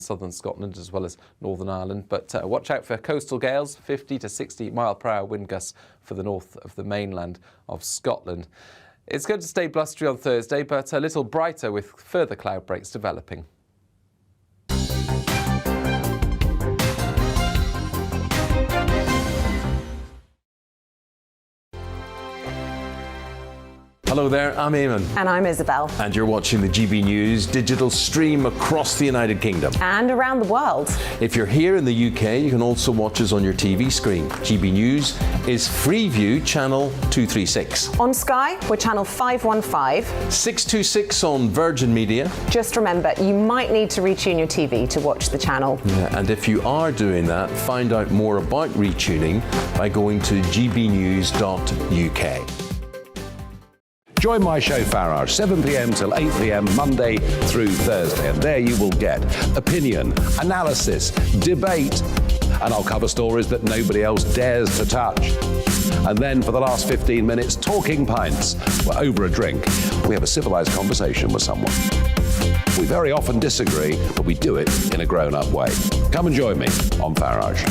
southern Scotland as well as Northern Ireland, but watch out for coastal gales, 50 to 60 mile-per-hour wind gusts for the north of the mainland of Scotland. It's going to stay blustery on Thursday, but a little brighter with further cloud breaks developing. Hello there, I'm Eamon. And I'm Isabel. And you're watching the GB News digital stream across the United Kingdom. And around the world. If you're here in the UK, you can also watch us on your TV screen. GB News is Freeview channel 236. On Sky, we're channel 515. 626 on Virgin Media. Just remember, you might need to retune your TV to watch the channel. Yeah, and if you are doing that, find out more about retuning by going to gbnews.uk. Join my show Farage, 7 p.m. till 8 p.m. Monday through Thursday, and there you will get opinion, analysis, debate, and I'll cover stories that nobody else dares to touch. And then for the last 15 minutes, talking pints. We're over a drink. We have a civilized conversation with someone. We very often disagree, but we do it in a grown-up way. Come and join me on Farage.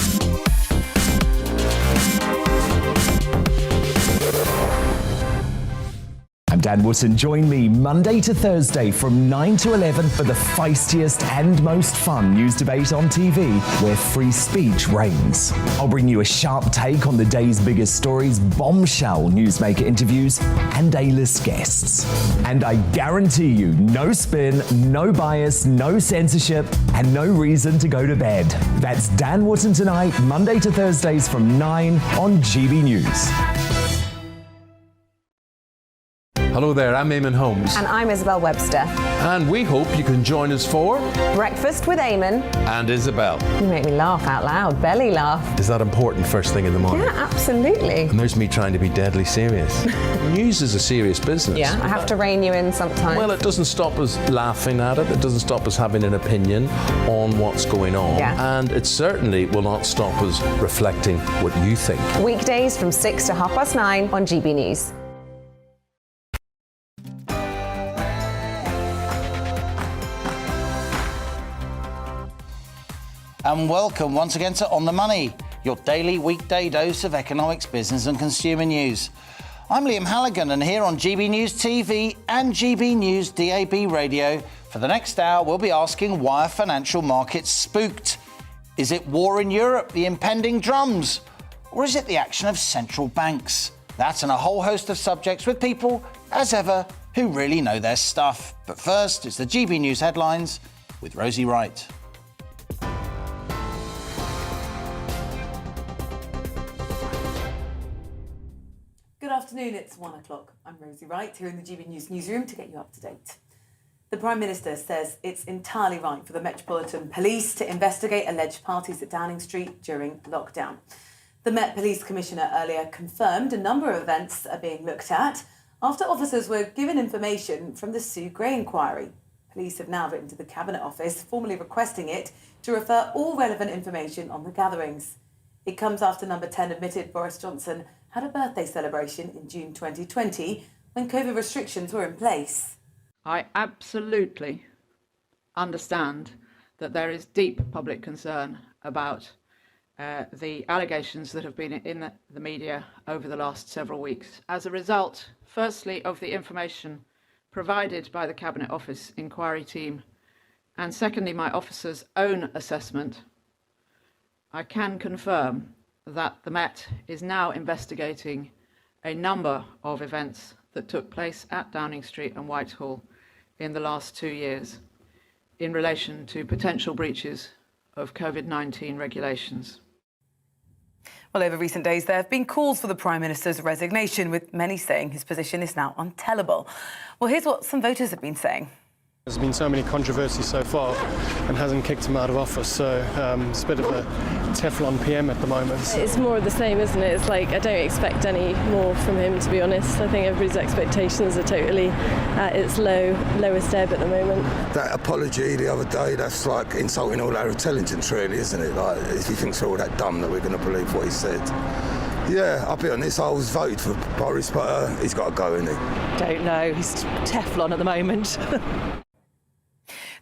I'm Dan Wootton. Join me Monday to Thursday from 9 to 11 for the feistiest and most fun news debate on TV, where free speech reigns. I'll bring you a sharp take on the day's biggest stories, bombshell newsmaker interviews, and A-list guests. And I guarantee you, no spin, no bias, no censorship, and no reason to go to bed. That's Dan Wootton tonight, Monday to Thursdays from 9 on GB News. Hello there, I'm Eamon Holmes. And I'm Isabel Webster. And we hope you can join us for Breakfast with Eamon and Isabel. You make me laugh out loud, belly laugh. Is that important first thing in the morning? Yeah, absolutely. And there's me trying to be deadly serious. News is a serious business. Yeah, I have to rein you in sometimes. Well, it doesn't stop us laughing at it. It doesn't stop us having an opinion on what's going on. Yeah. And it certainly will not stop us reflecting what you think. Weekdays from 6 to 9:30 on GB News. And welcome once again to On the Money, your daily weekday dose of economics, business and consumer news. I'm Liam Halligan, and here on GB News TV and GB News DAB radio, for the next hour we'll be asking why are financial markets spooked? Is it war in Europe, the impending drums? Or is it the action of central banks? That and a whole host of subjects with people, as ever, who really know their stuff. But first, it's the GB News headlines with Rosie Wright. Good afternoon, it's 1 o'clock. I'm Rosie Wright here in the GB News newsroom to get you up to date. The Prime Minister says it's entirely right for the Metropolitan Police to investigate alleged parties at Downing Street during lockdown. The Met Police Commissioner earlier confirmed a number of events are being looked at after officers were given information from the Sue Gray inquiry. Police have now written to the Cabinet Office, formally requesting it to refer all relevant information on the gatherings. It comes after Number 10 admitted Boris Johnson had a birthday celebration in June 2020 when COVID restrictions were in place. I absolutely understand that there is deep public concern about the allegations that have been in the media over the last several weeks. As a result, firstly, of the information provided by the Cabinet Office inquiry team, and secondly, my officer's own assessment, I can confirm that the Met is now investigating a number of events that took place at Downing Street and Whitehall in the last 2 years in relation to potential breaches of COVID-19 regulations. Well, over recent days, there have been calls for the Prime Minister's resignation, with many saying his position is now untenable. Well, here's what some voters have been saying. There's been so many controversies so far and hasn't kicked him out of office, so it's a bit of a Teflon PM at the moment. It's more of the same, isn't it? It's like I don't expect any more from him, to be honest. I think everybody's expectations are totally at its lowest ebb at the moment. That apology the other day, that's like insulting all our intelligence, really, isn't it? Like, if he thinks we're all that dumb that we're going to believe what he said. Yeah, I'll be honest, I was voted for Boris, but he's got to go, isn't he? Don't know, he's Teflon at the moment.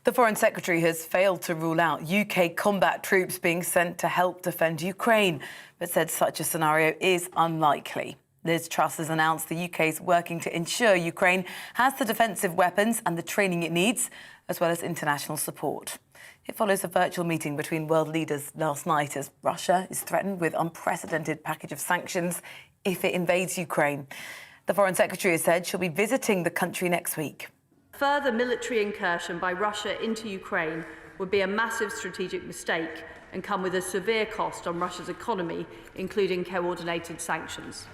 The Foreign Secretary has failed to rule out UK combat troops being sent to help defend Ukraine, but said such a scenario is unlikely. Liz Truss has announced the UK is working to ensure Ukraine has the defensive weapons and the training it needs, as well as international support. It follows a virtual meeting between world leaders last night as Russia is threatened with unprecedented package of sanctions if it invades Ukraine. The Foreign Secretary has said she'll be visiting the country next week. Further military incursion by Russia into Ukraine would be a massive strategic mistake and come with a severe cost on Russia's economy, including coordinated sanctions.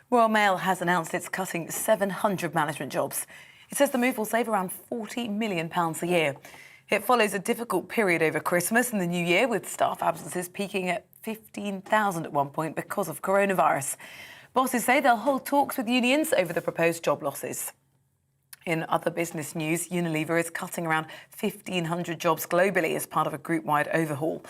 Royal Mail has announced it's cutting 700 management jobs. It says the move will save around £40 million a year. It follows a difficult period over Christmas and the New Year, with staff absences peaking at 15,000 at one point because of coronavirus. Bosses say they'll hold talks with unions over the proposed job losses. In other business news, Unilever is cutting around 1,500 jobs globally as part of a group-wide overhaul.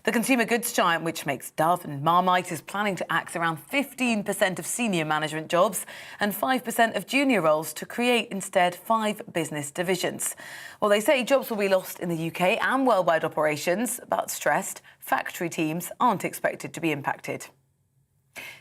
The consumer goods giant, which makes Dove and Marmite, is planning to axe around 15% of senior management jobs and 5% of junior roles to create instead 5 business divisions. Well, they say jobs will be lost in the UK and worldwide operations, but stressed factory teams aren't expected to be impacted.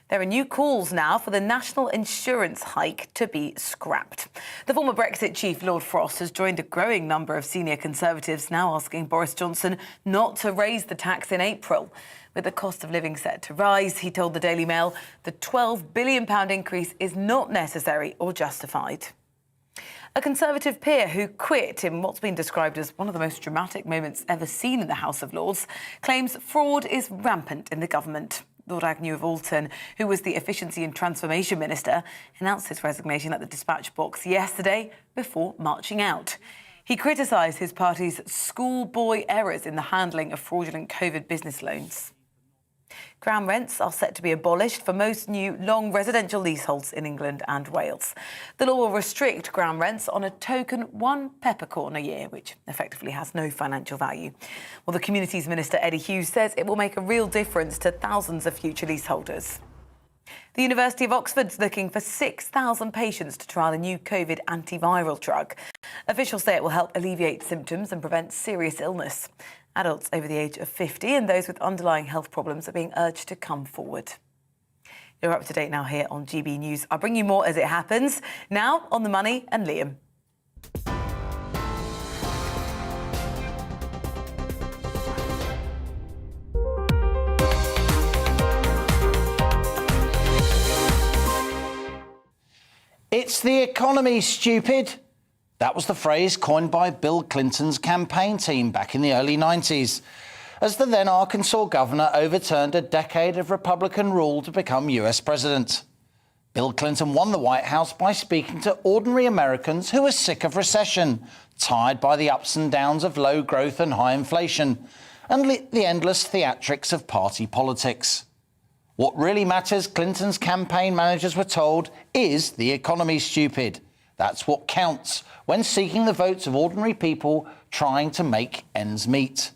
There are new calls now for the national insurance hike to be scrapped. The former Brexit chief, Lord Frost, has joined a growing number of senior Conservatives now asking Boris Johnson not to raise the tax in April. With the cost of living set to rise, he told the Daily Mail the £12 billion increase is not necessary or justified. A Conservative peer who quit in what's been described as one of the most dramatic moments ever seen in the House of Lords claims fraud is rampant in the government. Lord Agnew of Alton, who was the Efficiency and Transformation Minister, announced his resignation at the dispatch box yesterday before marching out. He criticised his party's schoolboy errors in the handling of fraudulent COVID business loans. Ground rents are set to be abolished for most new long residential leaseholds in England and Wales. The law will restrict ground rents on a token 1 peppercorn a year, which effectively has no financial value. Well, the Communities Minister, Eddie Hughes, says it will make a real difference to thousands of future leaseholders. The University of Oxford's looking for 6,000 patients to trial a new COVID antiviral drug. Officials say it will help alleviate symptoms and prevent serious illness. Adults over the age of 50 and those with underlying health problems are being urged to come forward. You're up to date now here on GB News. I'll bring you more as it happens. Now, On the Money and Liam. It's the economy, stupid. That was the phrase coined by Bill Clinton's campaign team back in the early 90s, as the then Arkansas governor overturned a decade of Republican rule to become US president. Bill Clinton won the White House by speaking to ordinary Americans who were sick of recession, tired by the ups and downs of low growth and high inflation, and the endless theatrics of party politics. What really matters, Clinton's campaign managers were told, is the economy, stupid. That's what counts when seeking the votes of ordinary people trying to make ends meet.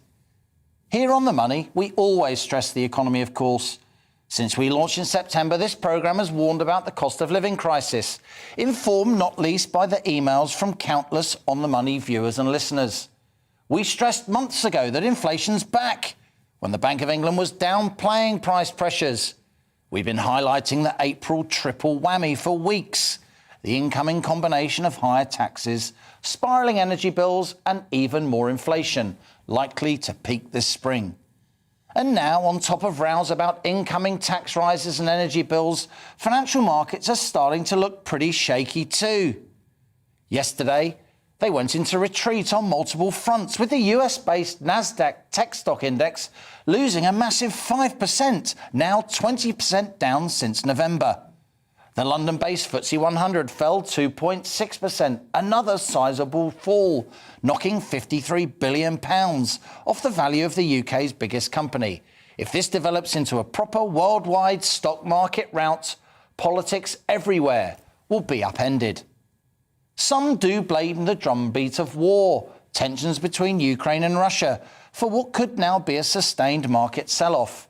Here on The Money, we always stress the economy, of course. Since we launched in September, this programme has warned about the cost of living crisis, informed not least by the emails from countless On The Money viewers and listeners. We stressed months ago that inflation's back, when the Bank of England was downplaying price pressures. We've been highlighting the April triple whammy for weeks. The incoming combination of higher taxes, spiralling energy bills and even more inflation, likely to peak this spring. And now, on top of rows about incoming tax rises and energy bills, financial markets are starting to look pretty shaky too. Yesterday, they went into retreat on multiple fronts, with the US-based Nasdaq tech stock index losing a massive 5%, now 20% down since November. The London-based FTSE 100 fell 2.6%, another sizable fall, knocking £53 billion off the value of the UK's biggest company. If this develops into a proper worldwide stock market rout, politics everywhere will be upended. Some do blame the drumbeat of war, tensions between Ukraine and Russia, for what could now be a sustained market sell-off.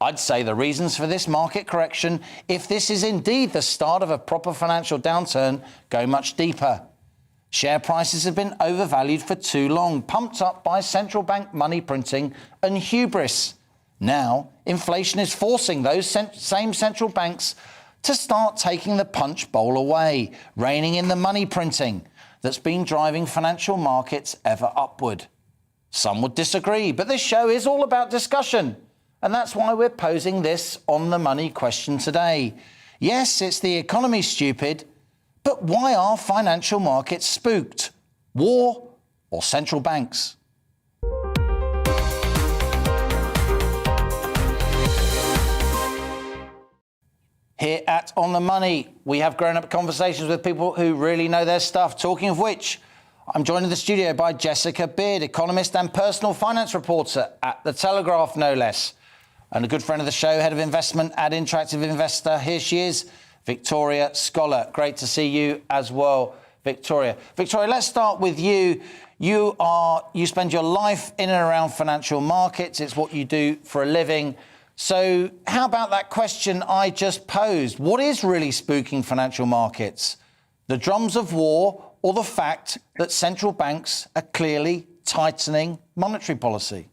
I'd say the reasons for this market correction, if this is indeed the start of a proper financial downturn, go much deeper. Share prices have been overvalued for too long, pumped up by central bank money printing and hubris. Now, inflation is forcing those same central banks to start taking the punch bowl away, reining in the money printing that's been driving financial markets ever upward. Some would disagree, but this show is all about discussion. And that's why we're posing this on the money question today. Yes, it's the economy stupid, but why are financial markets spooked? War or central banks? Here at On the Money, we have grown-up conversations with people who really know their stuff. Talking of which, I'm joined in the studio by Jessica Beard, economist and personal finance reporter at The Telegraph, no less. And a good friend of the show, head of investment at Interactive Investor. Here she is, Victoria Scholar. Great to see you as well, Victoria. Victoria, let's start with you. You spend your life in and around financial markets. It's what you do for a living. So how about that question I just posed? What is really spooking financial markets? The drums of war or the fact that central banks are clearly tightening monetary policy?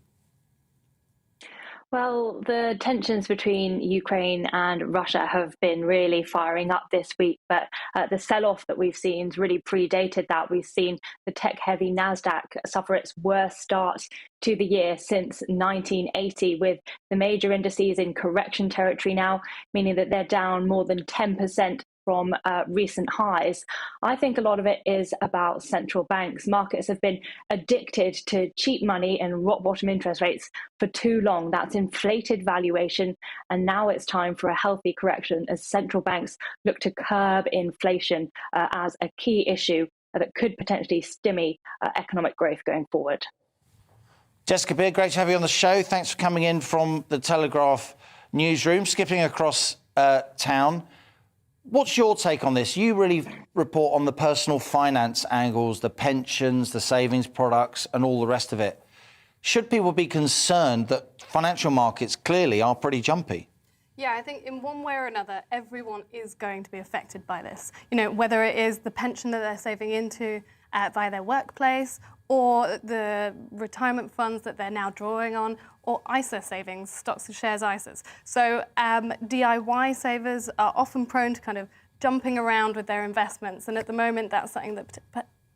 Well, the tensions between Ukraine and Russia have been really firing up this week, but the sell-off that we've seen has really predated that. We've seen the tech-heavy NASDAQ suffer its worst start to the year since 1980, with the major indices in correction territory now, meaning that they're down more than 10% from recent highs. I think a lot of it is about central banks. Markets have been addicted to cheap money and rock bottom interest rates for too long. That's inflated valuation, and now it's time for a healthy correction as central banks look to curb inflation as a key issue that could potentially stymie economic growth going forward. Jessica Beard, great to have you on the show. Thanks for coming in from the Telegraph newsroom, skipping across town. What's your take on this? You really report on the personal finance angles, the pensions, the savings products, and all the rest of it. Should people be concerned that financial markets clearly are pretty jumpy? Yeah, I think in one way or another, everyone is going to be affected by this. You know, whether it is the pension that they're saving into via their workplace, or the retirement funds that they're now drawing on, or ISA savings, stocks and shares ISAs. So DIY savers are often prone to kind of jumping around with their investments, and at the moment that's something that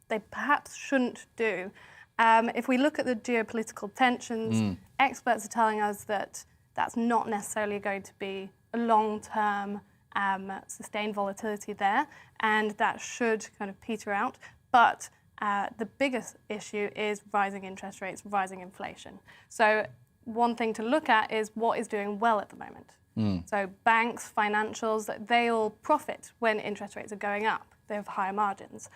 they perhaps shouldn't do. If we look at the geopolitical tensions, experts are telling us that that's not necessarily going to be a long-term sustained volatility there, and that should kind of peter out. But the biggest issue is rising interest rates, rising inflation. So one thing to look at is what is doing well at the moment. So banks, financials, they all profit when interest rates are going up. They have higher margins.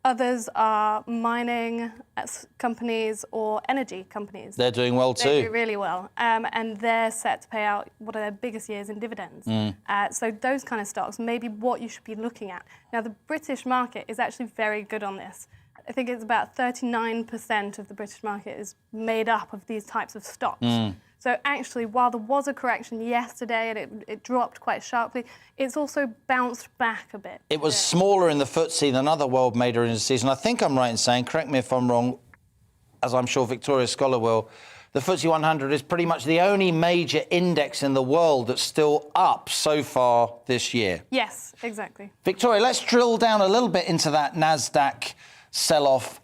Others are mining companies or energy companies. They're doing well too. They do really well. And they're set to pay out one of their biggest years in dividends. So those kind of stocks may be what you should be looking at. Now, the British market is actually very good on this. I think it's about 39% of the British market is made up of these types of stocks. So actually, while there was a correction yesterday and it dropped quite sharply, it's also bounced back a bit. It was smaller in the FTSE than other world major indices, and I think I'm right in saying, correct me if I'm wrong, as I'm sure Victoria Scholar will, the FTSE 100 is pretty much the only major index in the world that's still up so far this year. Yes, exactly. Victoria, let's drill down a little bit into that NASDAQ sell-off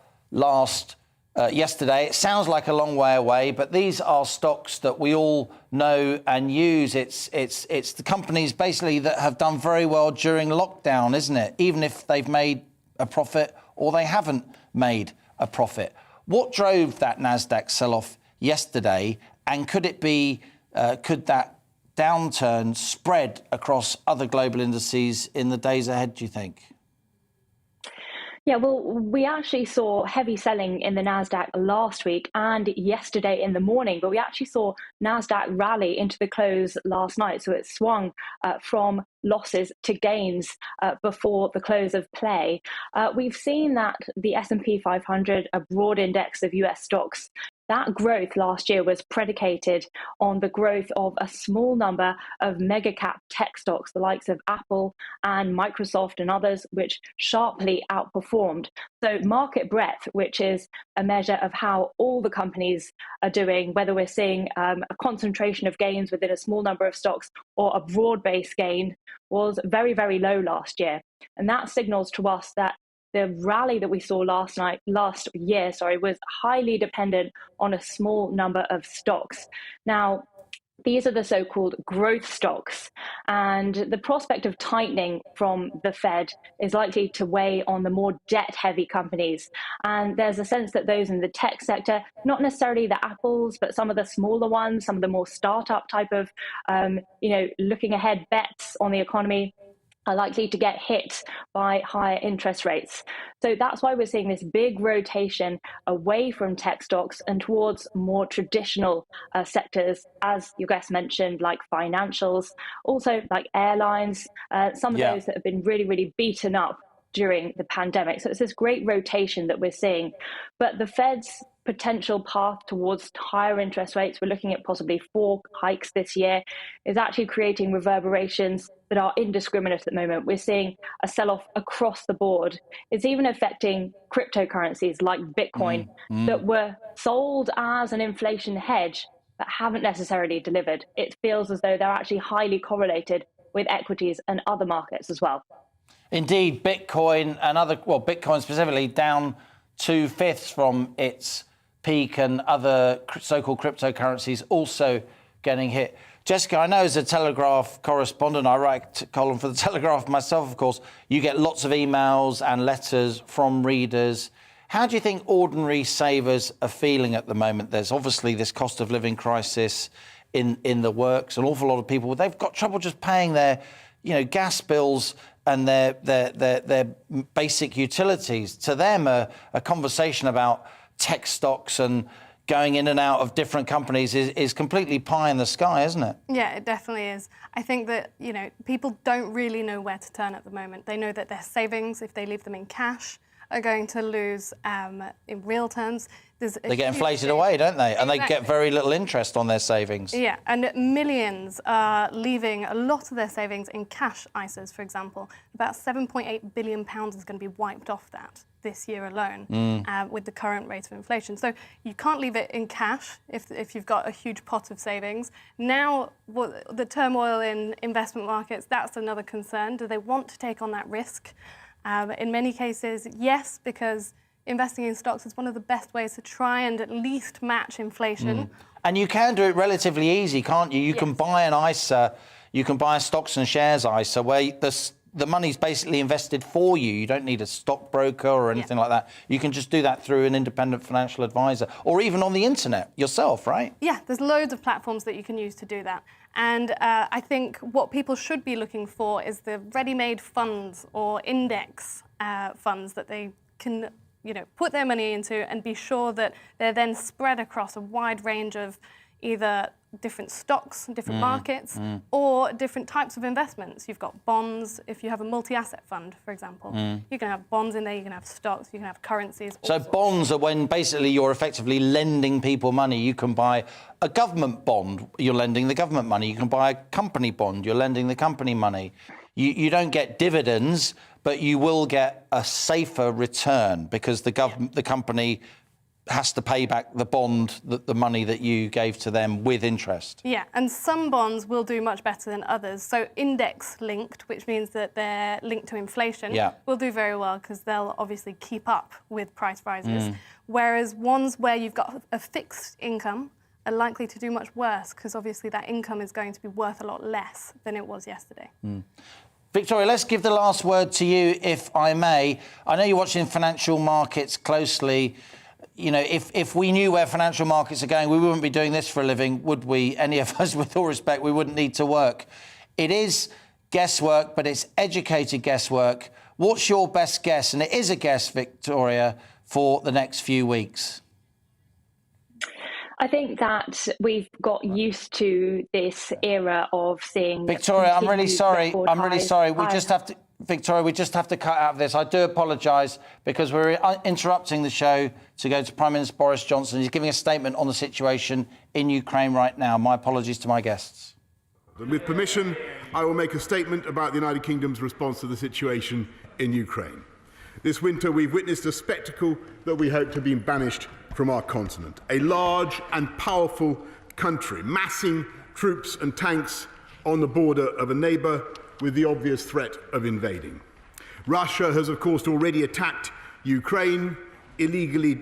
yesterday. It sounds like a long way away, but these are stocks that we all know and use. It's the companies basically that have done very well during lockdown, isn't it? Even if they've made a profit or they haven't made a profit. What drove that NASDAQ sell-off yesterday, and could that downturn spread across other global indices in the days ahead, do you think? Yeah, well, we actually saw heavy selling in the NASDAQ last week and yesterday in the morning, but we actually saw NASDAQ rally into the close last night. So it swung from losses to gains before the close of play. We've seen that the S&P 500, a broad index of US stocks, that growth last year was predicated on the growth of a small number of mega cap tech stocks, the likes of Apple and Microsoft and others, which sharply outperformed. So market breadth, which is a measure of how all the companies are doing, whether we're seeing a concentration of gains within a small number of stocks or a broad-based gain, was very, very low last year. And that signals to us that the rally that we saw last year, was highly dependent on a small number of stocks. Now, these are the so-called growth stocks, and the prospect of tightening from the Fed is likely to weigh on the more debt-heavy companies. And there's a sense that those in the tech sector, not necessarily the Apples, but some of the smaller ones, some of the more startup type of, looking ahead bets on the economy, are likely to get hit by higher interest rates. So that's why we're seeing this big rotation away from tech stocks and towards more traditional sectors, as your guest mentioned, like financials, also like airlines, some of those that have been really, really beaten up during the pandemic. So it's this great rotation that we're seeing. But the Fed's potential path towards higher interest rates, we're looking at possibly 4 hikes this year, is actually creating reverberations that are indiscriminate at the moment. We're seeing a sell-off across the board. It's even affecting cryptocurrencies like Bitcoin that were sold as an inflation hedge but haven't necessarily delivered. It feels as though they're actually highly correlated with equities and other markets as well. Indeed, Bitcoin and Bitcoin specifically down 2/5 from its peak, and other so-called cryptocurrencies also getting hit. Jessica, I know as a Telegraph correspondent, I write a column for the Telegraph myself, of course, you get lots of emails and letters from readers. How do you think ordinary savers are feeling at the moment? There's obviously this cost of living crisis in the works. An awful lot of people, they've got trouble just paying their gas bills and their basic utilities. To them, a conversation about tech stocks and going in and out of different companies is completely pie in the sky, isn't it? Yeah, it definitely is. I think that, people don't really know where to turn at the moment. They know that their savings, if they leave them in cash, are going to lose in real terms. They get inflated away, don't they? And they get very little interest on their savings. Yeah, and millions are leaving a lot of their savings in cash ISAs, for example. About £7.8 billion is going to be wiped off that this year alone with the current rate of inflation. So you can't leave it in cash if you've got a huge pot of savings. Now, the turmoil in investment markets, that's another concern. Do they want to take on that risk? In many cases, yes, because investing in stocks is one of the best ways to try and at least match inflation. And you can do it relatively easy, can't you? You can buy an ISA, you can buy a stocks and shares ISA where the money's basically invested for you. You don't need a stockbroker or anything like that. You can just do that through an independent financial advisor or even on the internet yourself, right? Yeah, there's loads of platforms that you can use to do that. And I think what people should be looking for is the ready-made funds or index funds that they can put their money into and be sure that they're then spread across a wide range of either different stocks, different markets, or different types of investments. You've got bonds. If you have a multi-asset fund, for example, you can have bonds in there, you can have stocks, you can have currencies. So bonds are when basically you're effectively lending people money. You can buy a government bond, you're lending the government money. You can buy a company bond, you're lending the company money. You don't get dividends, but you will get a safer return because the company has to pay back the bond, the money that you gave to them with interest. Yeah, and some bonds will do much better than others. So index linked, which means that they're linked to inflation, will do very well because they'll obviously keep up with price rises. Whereas ones where you've got a fixed income are likely to do much worse because obviously that income is going to be worth a lot less than it was yesterday. Victoria, let's give the last word to you, if I may. I know you're watching financial markets closely. If we knew where financial markets are going, we wouldn't be doing this for a living, would we? Any of us, with all respect, we wouldn't need to work. It is guesswork, but it's educated guesswork. What's your best guess? And it is a guess, Victoria, for the next few weeks. I think that we've got used to this era of seeing... Victoria, I'm really sorry. We just have to... Victoria, we just have to cut out of this. I do apologise because we're interrupting the show to go to Prime Minister Boris Johnson. He's giving a statement on the situation in Ukraine right now. My apologies to my guests. With permission, I will make a statement about the United Kingdom's response to the situation in Ukraine. This winter, we've witnessed a spectacle that we hope to be banished from our continent. A large and powerful country massing troops and tanks on the border of a neighbour with the obvious threat of invading. Russia has, of course, already attacked Ukraine, illegally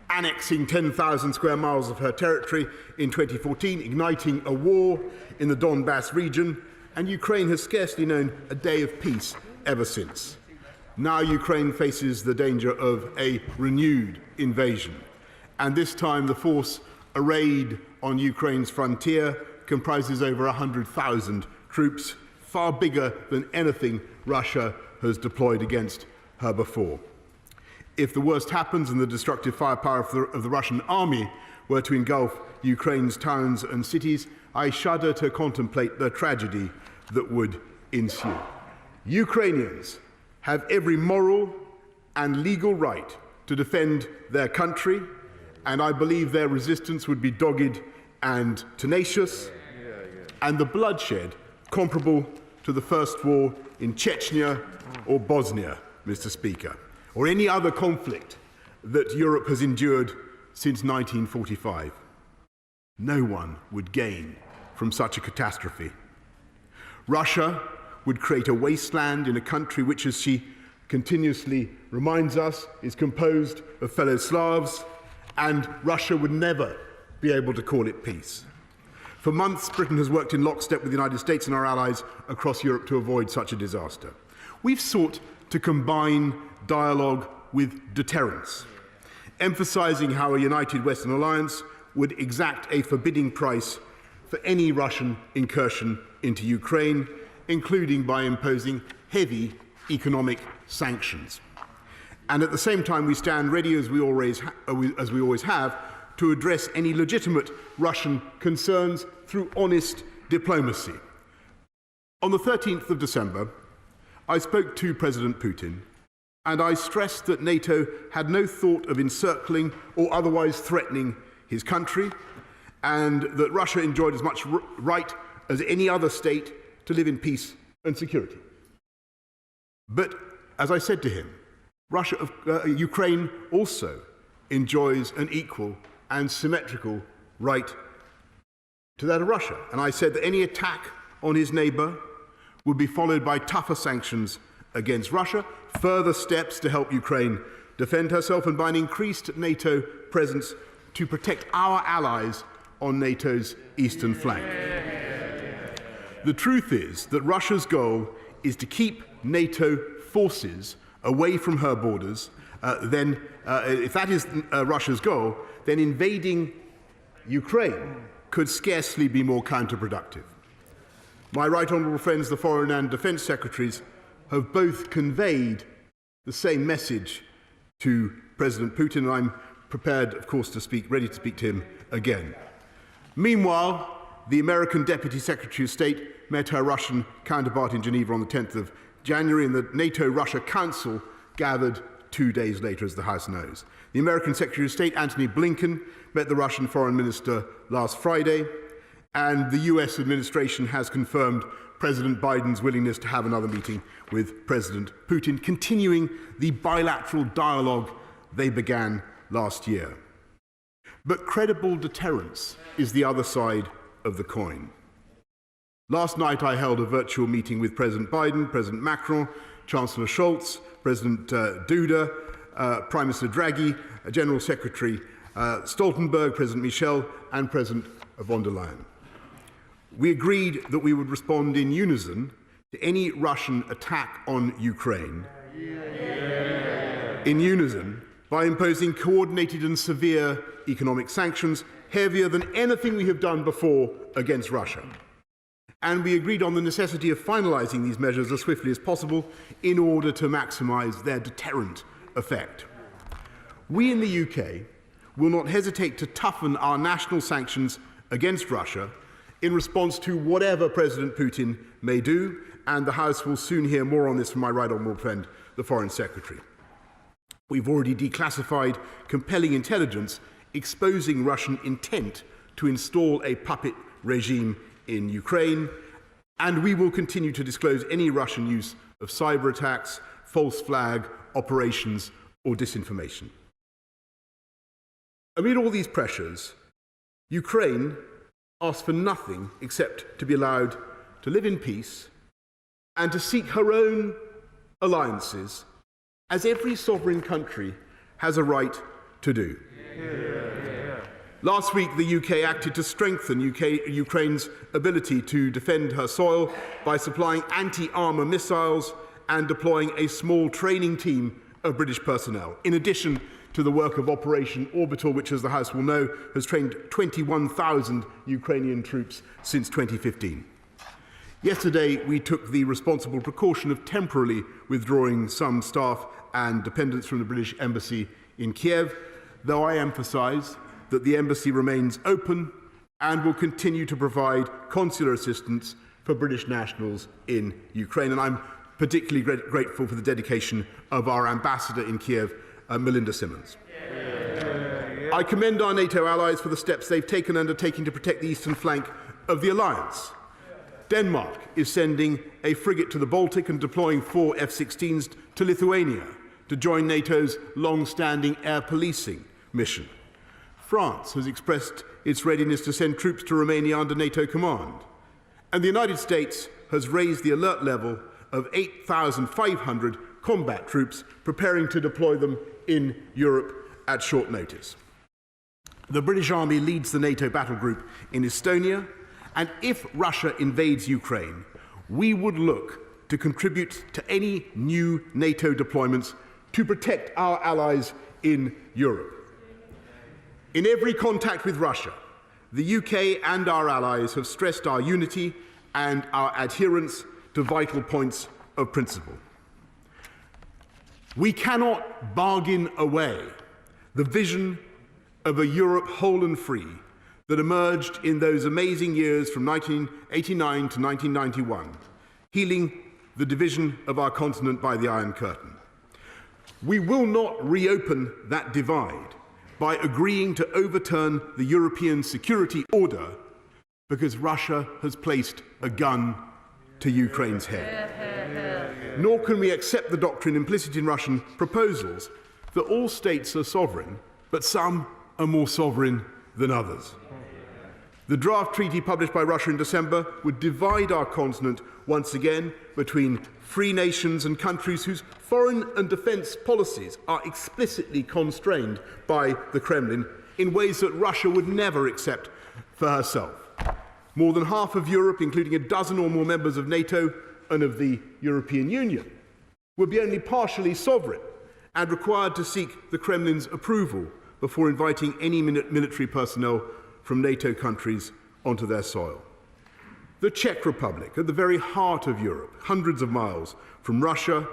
annexing 10,000 square miles of her territory in 2014, igniting a war in the Donbass region, and Ukraine has scarcely known a day of peace ever since. Now Ukraine faces the danger of a renewed invasion, and this time the force arrayed on Ukraine's frontier comprises over 100,000 troops, far bigger than anything Russia has deployed against her before. If the worst happens and the destructive firepower of the Russian army were to engulf Ukraine's towns and cities, I shudder to contemplate the tragedy that would ensue. Ukrainians have every moral and legal right to defend their country, and I believe their resistance would be dogged and tenacious, and the bloodshed comparable to the First War in Chechnya or Bosnia, Mr. Speaker, or any other conflict that Europe has endured since 1945. No one would gain from such a catastrophe. Russia would create a wasteland in a country which, as she continuously reminds us, is composed of fellow Slavs, and Russia would never be able to call it peace. For months, Britain has worked in lockstep with the United States and our allies across Europe to avoid such a disaster. We've sought to combine dialogue with deterrence, emphasising how a united Western alliance would exact a forbidding price for any Russian incursion into Ukraine, including by imposing heavy economic sanctions. And at the same time, we stand ready, as we always have, to address any legitimate Russian concerns through honest diplomacy. On the 13th of December, I spoke to President Putin, and I stressed that NATO had no thought of encircling or otherwise threatening his country, and that Russia enjoyed as much right as any other state to live in peace and security. But, as I said to him, Ukraine also enjoys an equal and symmetrical right to that of Russia. And I said that any attack on his neighbour would be followed by tougher sanctions against Russia, further steps to help Ukraine defend herself, and by an increased NATO presence to protect our allies on NATO's eastern flank. The truth is that Russia's goal is to keep NATO forces away from her borders. If that is Russia's goal, then invading Ukraine could scarcely be more counterproductive. My right honourable friends, the Foreign and Defence Secretaries, have both conveyed the same message to President Putin, and I'm prepared, of course, ready to speak to him again. Meanwhile, the American Deputy Secretary of State met her Russian counterpart in Geneva on the 10th of January, and the NATO-Russia Council gathered 2 days later, as the House knows. The American Secretary of State, Antony Blinken, met the Russian Foreign Minister last Friday, and the US administration has confirmed President Biden's willingness to have another meeting with President Putin, continuing the bilateral dialogue they began last year. But credible deterrence is the other side of the coin. Last night I held a virtual meeting with President Biden, President Macron, Chancellor Scholz, President Duda, Prime Minister Draghi, General Secretary Stoltenberg, President Michel, and President von der Leyen. We agreed that we would respond in unison to any Russian attack on Ukraine, in unison, by imposing coordinated and severe economic sanctions, heavier than anything we have done before against Russia. And we agreed on the necessity of finalising these measures as swiftly as possible in order to maximise their deterrent effect. We in the UK will not hesitate to toughen our national sanctions against Russia in response to whatever President Putin may do, and the House will soon hear more on this from my right honourable friend, the Foreign Secretary. We've already declassified compelling intelligence exposing Russian intent to install a puppet regime in Ukraine, and we will continue to disclose any Russian use of cyber attacks, false flag operations or disinformation. Amid all these pressures, Ukraine asks for nothing except to be allowed to live in peace and to seek her own alliances, as every sovereign country has a right to do. Last week, the UK acted to strengthen Ukraine's ability to defend her soil by supplying anti-armour missiles and deploying a small training team of British personnel, in addition to the work of Operation Orbital, which, as the House will know, has trained 21,000 Ukrainian troops since 2015. Yesterday, we took the responsible precaution of temporarily withdrawing some staff and dependents from the British Embassy in Kiev, though I emphasise that the embassy remains open and will continue to provide consular assistance for British nationals in Ukraine. And I'm particularly grateful for the dedication of our ambassador in Kiev, Melinda Simmons. I commend our NATO allies for the steps they've taken and undertaking to protect the eastern flank of the alliance. Denmark is sending a frigate to the Baltic and deploying 4 F-16s to Lithuania to join NATO's long-standing air policing mission. France has expressed its readiness to send troops to Romania under NATO command. And the United States has raised the alert level of 8,500 combat troops, preparing to deploy them in Europe at short notice. The British Army leads the NATO battle group in Estonia, and if Russia invades Ukraine, we would look to contribute to any new NATO deployments to protect our allies in Europe. In every contact with Russia, the UK and our allies have stressed our unity and our adherence to vital points of principle. We cannot bargain away the vision of a Europe whole and free that emerged in those amazing years from 1989 to 1991, healing the division of our continent by the Iron Curtain. We will not reopen that divide by agreeing to overturn the European security order because Russia has placed a gun to Ukraine's head. Nor can we accept the doctrine implicit in Russian proposals that all states are sovereign, but some are more sovereign than others. The draft treaty published by Russia in December would divide our continent once again between free nations and countries whose foreign and defence policies are explicitly constrained by the Kremlin in ways that Russia would never accept for herself. More than half of Europe, including a dozen or more members of NATO and of the European Union, would be only partially sovereign and required to seek the Kremlin's approval before inviting any military personnel from NATO countries onto their soil. The Czech Republic, at the very heart of Europe, hundreds of miles from Russia,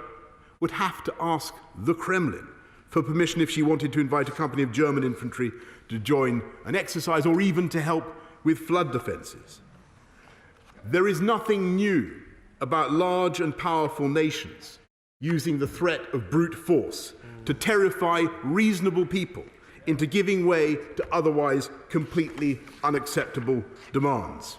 would have to ask the Kremlin for permission if she wanted to invite a company of German infantry to join an exercise or even to help with flood defences. There is nothing new about large and powerful nations using the threat of brute force to terrify reasonable people into giving way to otherwise completely unacceptable demands.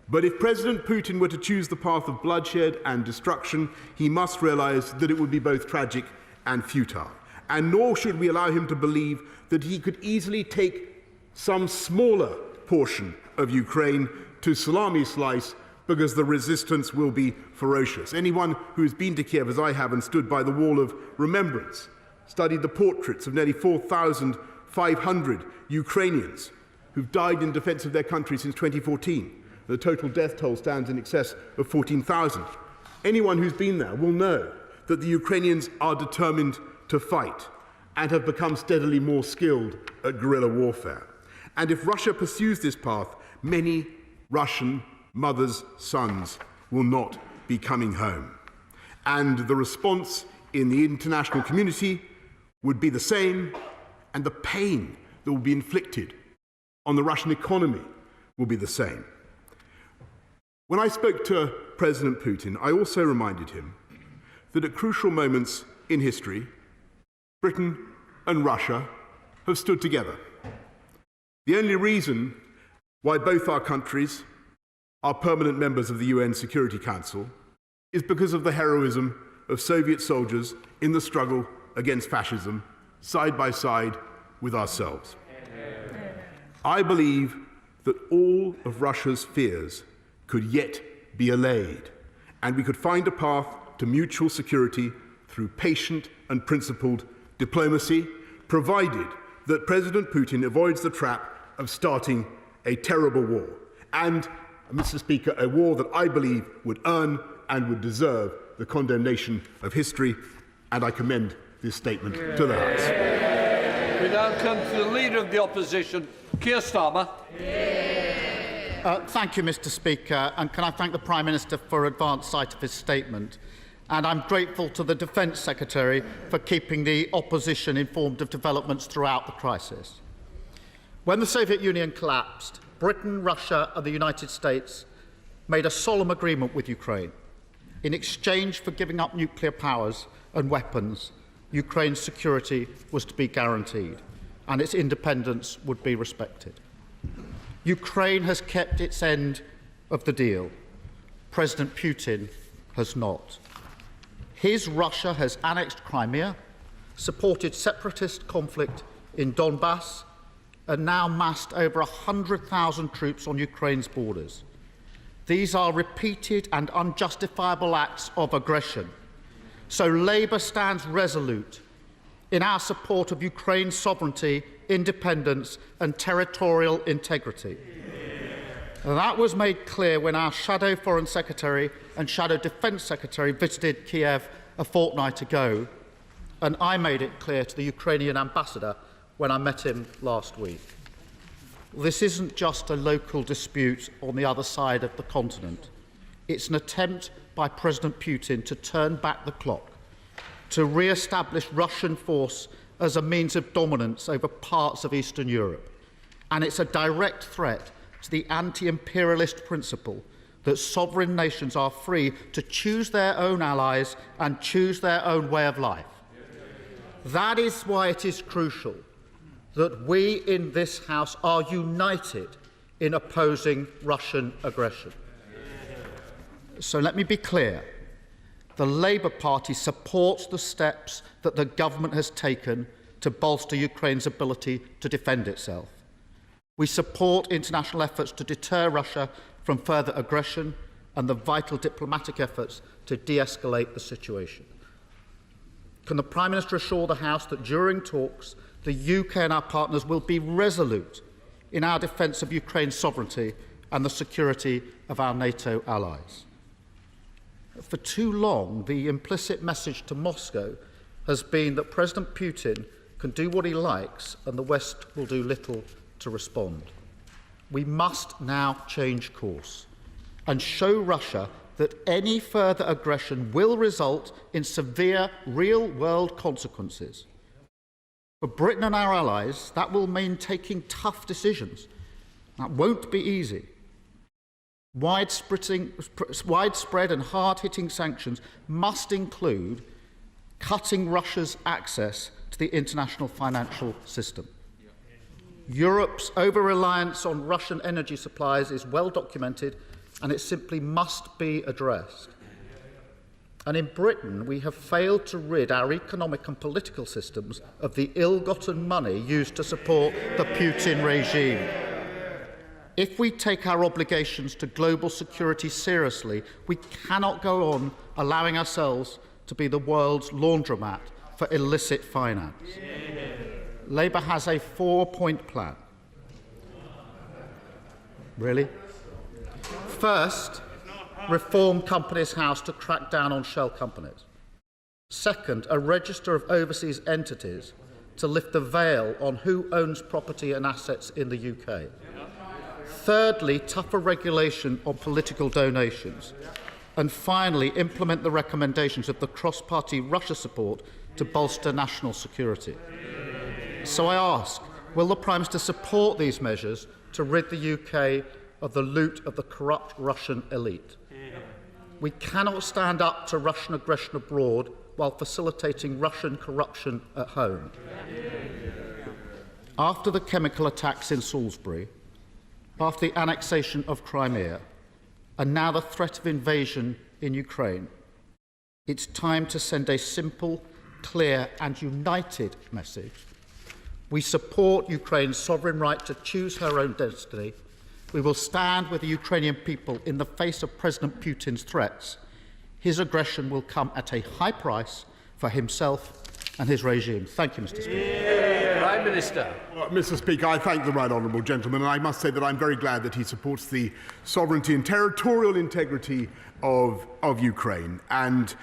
But if President Putin were to choose the path of bloodshed and destruction, he must realise that it would be both tragic and futile. And nor should we allow him to believe that he could easily take some smaller portion of Ukraine to salami slice because the resistance will be ferocious. Anyone who has been to Kiev, as I have, and stood by the Wall of Remembrance, studied the portraits of nearly 4,500 Ukrainians who've died in defence of their country since 2014. The total death toll stands in excess of 14,000. Anyone who's been there will know that the Ukrainians are determined to fight and have become steadily more skilled at guerrilla warfare. And if Russia pursues this path, many Russian mothers' sons will not be coming home. And the response in the international community would be the same, and the pain that will be inflicted on the Russian economy will be the same. When I spoke to President Putin, I also reminded him that at crucial moments in history, Britain and Russia have stood together. The only reason why both our countries are permanent members of the UN Security Council is because of the heroism of Soviet soldiers in the struggle against fascism, side by side with ourselves. I believe that all of Russia's fears could yet be allayed, and we could find a path to mutual security through patient and principled diplomacy, provided that President Putin avoids the trap of starting a terrible war. And, Mr. Speaker, a war that I believe would earn and would deserve the condemnation of history, and I commend this statement to the House. We now come to the Leader of the Opposition, Keir Starmer. Thank you, Mr. Speaker, and can I thank the Prime Minister for advance sight of his statement. And I'm grateful to the Defence Secretary for keeping the opposition informed of developments throughout the crisis. When the Soviet Union collapsed, Britain, Russia and the United States made a solemn agreement with Ukraine. In exchange for giving up nuclear powers and weapons, Ukraine's security was to be guaranteed and its independence would be respected. Ukraine has kept its end of the deal. President Putin has not. His Russia has annexed Crimea, supported separatist conflict in Donbass, and now massed over 100,000 troops on Ukraine's borders. These are repeated and unjustifiable acts of aggression. So Labour stands resolute in our support of Ukraine's sovereignty, independence and territorial integrity. And that was made clear when our Shadow Foreign Secretary and Shadow Defence Secretary visited Kiev a fortnight ago, and I made it clear to the Ukrainian ambassador when I met him last week. This isn't just a local dispute on the other side of the continent. It's an attempt by President Putin to turn back the clock, to re-establish Russian force as a means of dominance over parts of Eastern Europe. And it's a direct threat to the anti-imperialist principle that sovereign nations are free to choose their own allies and choose their own way of life. That is why it is crucial that we in this House are united in opposing Russian aggression. So let me be clear. The Labour Party supports the steps that the government has taken to bolster Ukraine's ability to defend itself. We support international efforts to deter Russia from further aggression and the vital diplomatic efforts to de-escalate the situation. Can the Prime Minister assure the House that during talks, the UK and our partners will be resolute in our defence of Ukraine's sovereignty and the security of our NATO allies? For too long, the implicit message to Moscow has been that President Putin can do what he likes and the West will do little to respond. We must now change course and show Russia that any further aggression will result in severe real-world consequences. For Britain and our allies, that will mean taking tough decisions. That won't be easy. Widespread and hard-hitting sanctions must include cutting Russia's access to the international financial system. Europe's over-reliance on Russian energy supplies is well documented, and it simply must be addressed. And in Britain, we have failed to rid our economic and political systems of the ill-gotten money used to support the Putin regime. If we take our obligations to global security seriously, we cannot go on allowing ourselves to be the world's laundromat for illicit finance. Labour has a 4-point plan. Really? First, reform Companies House to crack down on shell companies. Second, a register of overseas entities to lift the veil on who owns property and assets in the UK. Thirdly, tougher regulation on political donations. And finally, implement the recommendations of the cross-party Russia support to bolster national security. So I ask, will the Prime Minister support these measures to rid the UK of the loot of the corrupt Russian elite? We cannot stand up to Russian aggression abroad while facilitating Russian corruption at home. After the chemical attacks in Salisbury, after the annexation of Crimea, and now the threat of invasion in Ukraine, it's time to send a simple, clear and united message. We support Ukraine's sovereign right to choose her own destiny. We will stand with the Ukrainian people in the face of President Putin's threats. His aggression will come at a high price for himself and his regime. Thank you, Mr. Speaker. Prime Minister. Well, Mr. Speaker, I thank the right honourable gentleman, and I must say that I'm very glad that he supports the sovereignty and territorial integrity of Ukraine. And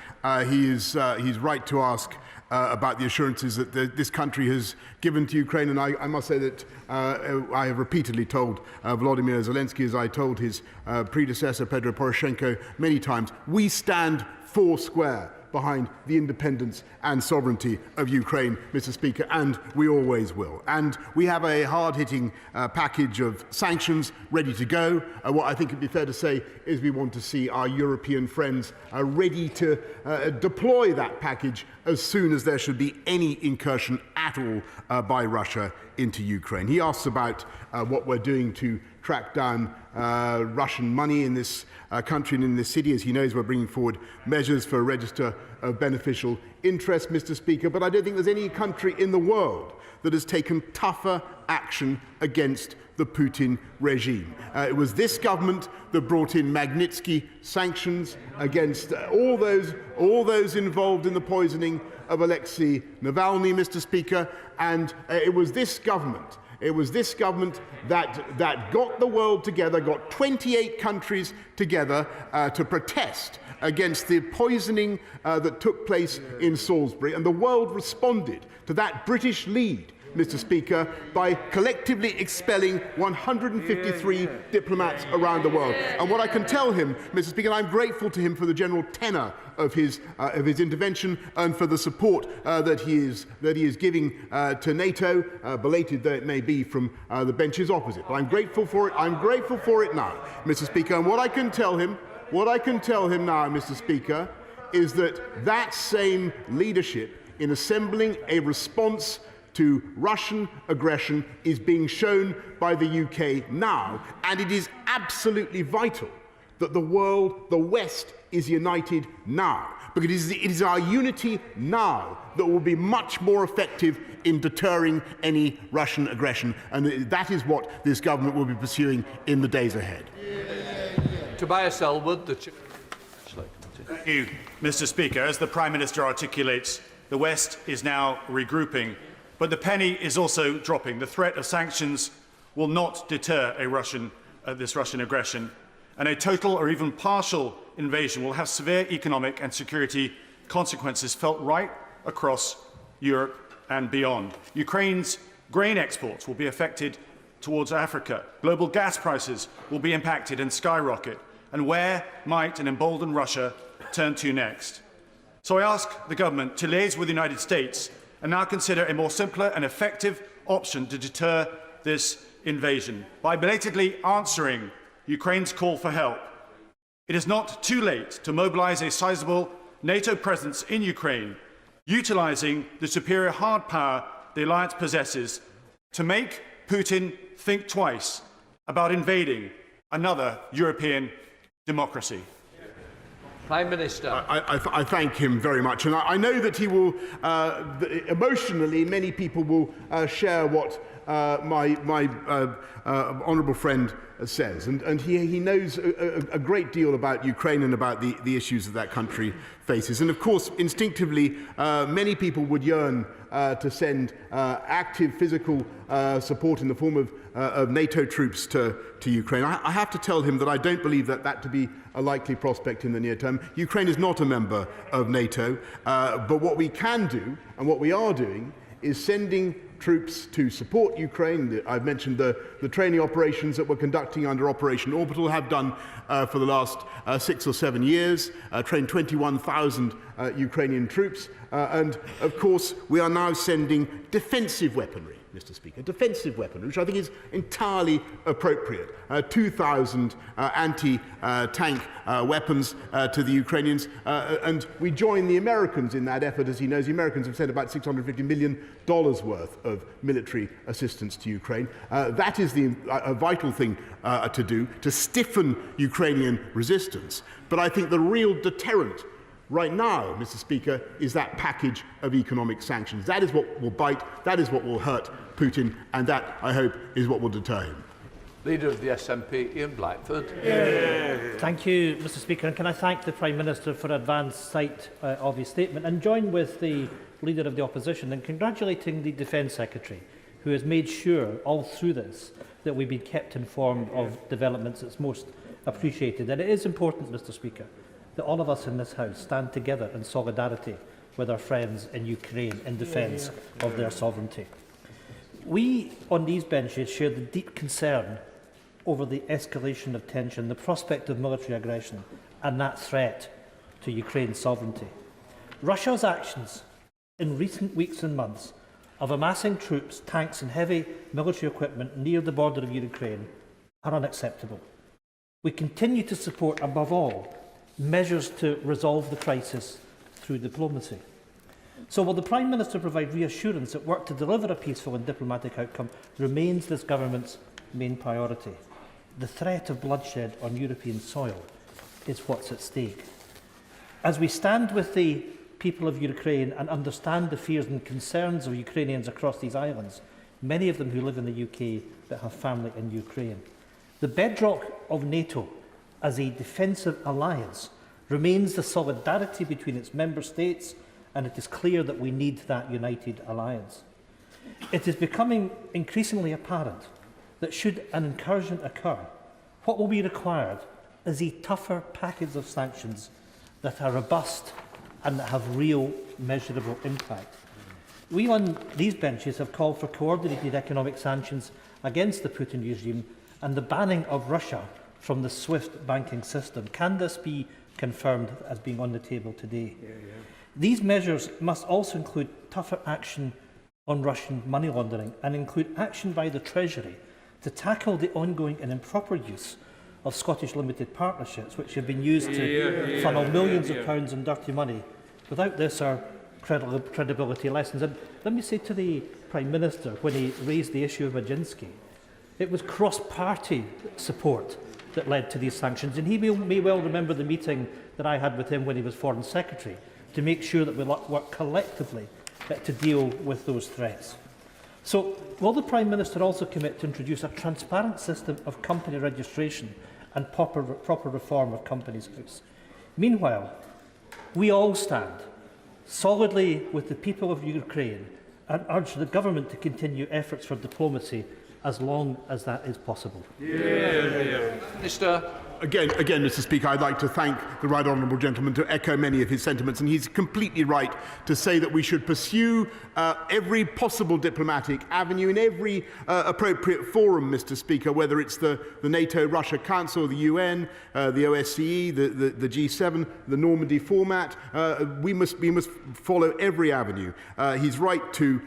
he's right to ask about the assurances that this country has given to Ukraine. And I must say that I have repeatedly told Volodymyr Zelensky, as I told his predecessor Petro Poroshenko many times, we stand foursquare behind the independence and sovereignty of Ukraine, Mr. Speaker, and we always will. And we have a hard-hitting package of sanctions ready to go. What I think would be fair to say is we want to see our European friends ready to deploy that package as soon as there should be any incursion at all by Russia into Ukraine. He asks about what we're doing to track down Russian money in this country and in this city. As he knows, we're bringing forward measures for a register of beneficial interest, Mr. Speaker, but I don't think there's any country in the world that has taken tougher action against the Putin regime. It was this government that brought in Magnitsky sanctions against all those involved in the poisoning of Alexei Navalny, Mr. Speaker, and it was this government that got the world together, got 28 countries together to protest against the poisoning that took place in Salisbury. And the world responded to that British lead, Mr. Speaker, by collectively expelling 153 diplomats around the world. And what I can tell him, Mr. Speaker, and I'm grateful to him for the general tenor of his intervention and for the support that he is giving to NATO, belated though it may be from the benches opposite. But I'm grateful for it. I'm grateful for it now, Mr. Speaker. And what I can tell him now, Mr. Speaker, is that that same leadership in assembling a response to Russian aggression is being shown by the UK now, and it is absolutely vital that the world, the West, is united now, because it is our unity now that will be much more effective in deterring any Russian aggression, and that is what this government will be pursuing in the days ahead. Tobias Elwood, Thank you, Mr. Speaker. As the Prime Minister articulates, the West is now regrouping. But the penny is also dropping. The threat of sanctions will not deter this Russian aggression, and a total or even partial invasion will have severe economic and security consequences felt right across Europe and beyond. Ukraine's grain exports will be affected towards Africa. Global gas prices will be impacted and skyrocket. And where might an emboldened Russia turn to next? So I ask the government to liaise with the United States and now consider a more simpler and effective option to deter this invasion by belatedly answering Ukraine's call for help. It is not too late to mobilise a sizable NATO presence in Ukraine, utilising the superior hard power the alliance possesses to make Putin think twice about invading another European democracy. Prime Minister. I thank him very much, and I know that he will, emotionally, many people will share what my honourable friend says, and he knows a great deal about Ukraine and about the issues that country faces. And of course, instinctively, many people would yearn to send active physical support in the form of NATO troops to Ukraine. I have to tell him that I don't believe that to be a likely prospect in the near term. Ukraine is not a member of NATO, but what we can do and what we are doing is sending troops to support Ukraine. I've mentioned the training operations that we're conducting under Operation Orbital, have done for the last 6 or 7 years, trained 21,000 Ukrainian troops, and of course we are now sending defensive weaponry Mr. Speaker, defensive weaponry, which I think is entirely appropriate. 2,000 anti-tank weapons to the Ukrainians, and we join the Americans in that effort. As he knows, the Americans have sent about $650 million worth of military assistance to Ukraine. That is a vital thing to do, to stiffen Ukrainian resistance. But I think the real deterrent right now, Mr. Speaker, is that package of economic sanctions. That is what will bite, that is what will hurt Putin, and that, I hope, is what will deter him. Leader of the SNP, Ian Blackford. Thank you, Mr. Speaker. And can I thank the Prime Minister for advance sight of his statement, and join with the Leader of the Opposition in congratulating the Defence Secretary, who has made sure all through this that we've been kept informed of developments. It's most appreciated. And it is important, Mr. Speaker, that all of us in this House stand together in solidarity with our friends in Ukraine in defence of their sovereignty. We on these benches share the deep concern over the escalation of tension, the prospect of military aggression and that threat to Ukraine's sovereignty. Russia's actions in recent weeks and months of amassing troops, tanks and heavy military equipment near the border of Ukraine are unacceptable. We continue to support, above all, measures to resolve the crisis through diplomacy. So will the Prime Minister provide reassurance that work to deliver a peaceful and diplomatic outcome remains this government's main priority? The threat of bloodshed on European soil is what's at stake. As we stand with the people of Ukraine and understand the fears and concerns of Ukrainians across these islands, many of them who live in the UK but have family in Ukraine, the bedrock of NATO as a defensive alliance remains the solidarity between its member states, and it is clear that we need that united alliance. It is becoming increasingly apparent that should an incursion occur, what will be required is a tougher package of sanctions that are robust and that have real measurable impact. We on these benches have called for coordinated economic sanctions against the Putin regime and the banning of Russia from the SWIFT banking system. Can this be confirmed as being on the table today? These measures must also include tougher action on Russian money laundering and include action by the Treasury to tackle the ongoing and improper use of Scottish limited partnerships, which have been used to funnel millions of pounds in dirty money. Without this, our credibility lessens. And let me say to the Prime Minister, when he raised the issue of Majinsky, it was cross-party support that led to these sanctions, and he may well remember the meeting that I had with him when he was Foreign Secretary to make sure that we work collectively to deal with those threats. So, will the Prime Minister also commit to introduce a transparent system of company registration and proper reform of Companies House? Meanwhile, we all stand solidly with the people of Ukraine and urge the government to continue efforts for diplomacy as long as that is possible. Minister. Again, Mr. Speaker, I'd like to thank the Right Honourable Gentleman to echo many of his sentiments, and he's completely right to say that we should pursue every possible diplomatic avenue in every appropriate forum, Mr. Speaker, whether it's the NATO-Russia Council, the UN, the OSCE, the G7, the Normandy format. We must follow every avenue. He's right to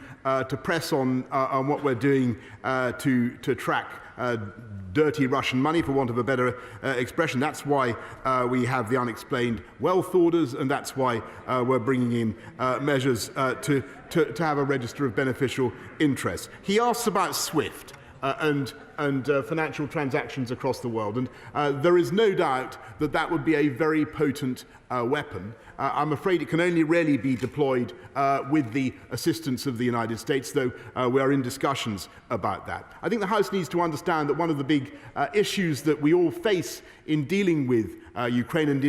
press on what we're doing to track dirty Russian money, for want of a better expression. That's why we have the unexplained wealth orders, and that's why we're bringing in measures to have a register of beneficial interests. He asks about SWIFT and financial transactions across the world, and there is no doubt that that would be a very potent weapon. I'm afraid it can only really be deployed with the assistance of the United States, though we are in discussions about that. I think the House needs to understand that one of the big issues that we all face in dealing with Ukraine and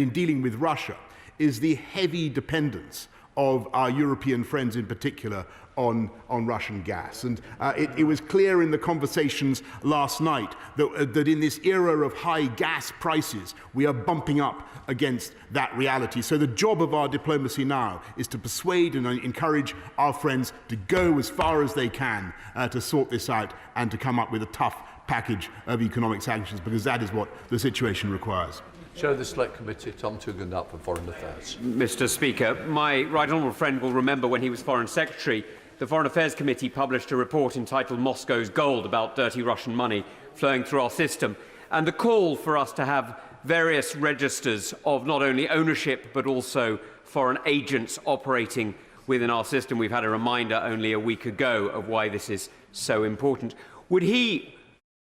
in dealing with Russia is the heavy dependence of our European friends in particular on Russian gas. And it was clear in the conversations last night that in this era of high gas prices, we are bumping up against that reality. So the job of our diplomacy now is to persuade and encourage our friends to go as far as they can to sort this out and to come up with a tough package of economic sanctions, because that is what the situation requires. Chair of the Select Committee, Tom Tugendhat for Foreign Affairs. Mr. Speaker, my right honourable friend will remember when he was Foreign Secretary the Foreign Affairs Committee published a report entitled Moscow's Gold, about dirty Russian money flowing through our system, and the call for us to have various registers of not only ownership but also foreign agents operating within our system. We've had a reminder only a week ago of why this is so important. Would he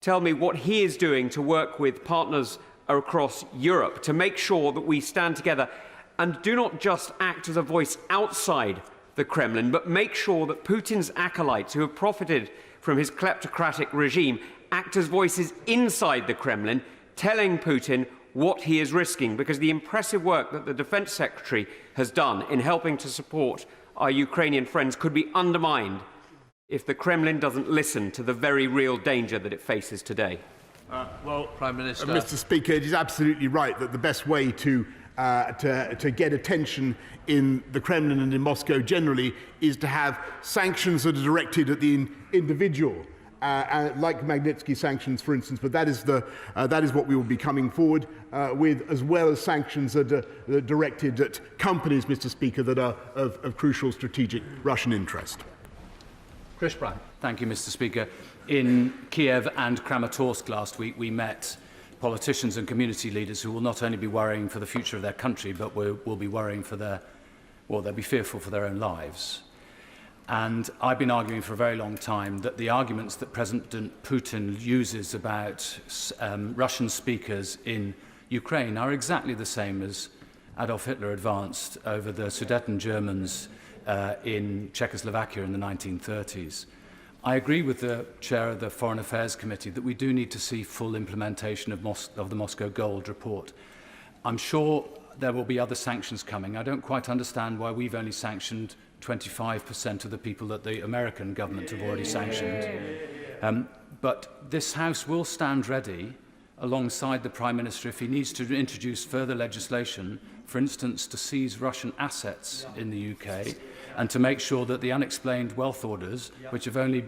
tell me what he is doing to work with partners across Europe to make sure that we stand together and do not just act as a voice outside the Kremlin, but make sure that Putin's acolytes who have profited from his kleptocratic regime act as voices inside the Kremlin, telling Putin what he is risking? Because the impressive work that the Defence Secretary has done in helping to support our Ukrainian friends could be undermined if the Kremlin doesn't listen to the very real danger that it faces today. Well, Prime Minister. Mr. Speaker, it is absolutely right that the best way to get attention in the Kremlin and in Moscow generally is to have sanctions that are directed at the individual, like Magnitsky sanctions, for instance. But that is what we will be coming forward with, as well as sanctions that are directed at companies, Mr. Speaker, that are of crucial strategic Russian interest. Chris Brown. Thank you, Mr. Speaker. In Kiev and Kramatorsk last week, we met politicians and community leaders who will not only be worrying for the future of their country, but will be worrying for they'll be fearful for their own lives. And I've been arguing for a very long time that the arguments that President Putin uses about Russian speakers in Ukraine are exactly the same as Adolf Hitler advanced over the Sudeten Germans in Czechoslovakia in the 1930s. I agree with the chair of the Foreign Affairs Committee that we do need to see full implementation of the Moscow Gold report. I'm sure there will be other sanctions coming. I don't quite understand why we've only sanctioned 25% of the people that the American government have already sanctioned. But this House will stand ready alongside the Prime Minister if he needs to introduce further legislation, for instance, to seize Russian assets in the UK and to make sure that the unexplained wealth orders, which have only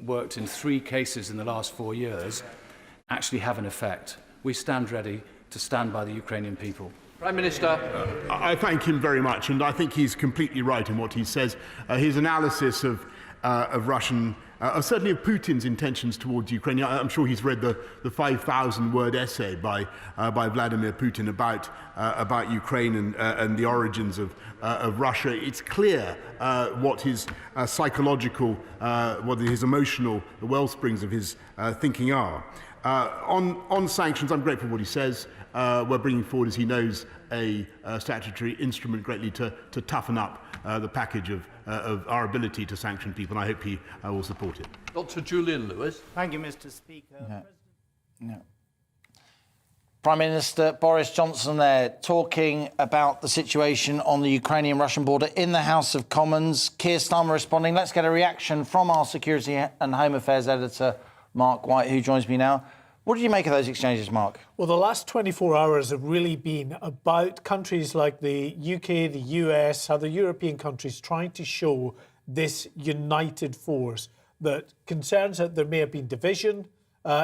worked in 3 cases in the last 4 years, actually have an effect. We stand ready to stand by the Ukrainian people. Prime Minister. I thank him very much, and I think he's completely right in what he says. His analysis of Russian, certainly of Putin's intentions towards Ukraine. I'm sure he's read the 5,000-word essay by Vladimir Putin about Ukraine and the origins of Russia. It's clear what his psychological, what his emotional, the wellsprings of his thinking are. On sanctions, I'm grateful for what he says. We're bringing forward, as he knows, a statutory instrument greatly to toughen up the package of our ability to sanction people, and I hope he will support it. Dr. Julian Lewis. Thank you, Mr. Speaker. Prime Minister Boris Johnson there talking about the situation on the Ukrainian-Russian border in the House of Commons. Keir Starmer responding. Let's get a reaction from our Security and Home Affairs editor, Mark White, who joins me now. What did you make of those exchanges, Mark? Well, the last 24 hours have really been about countries like the UK, the US, other European countries trying to show this united force, that concerns that there may have been division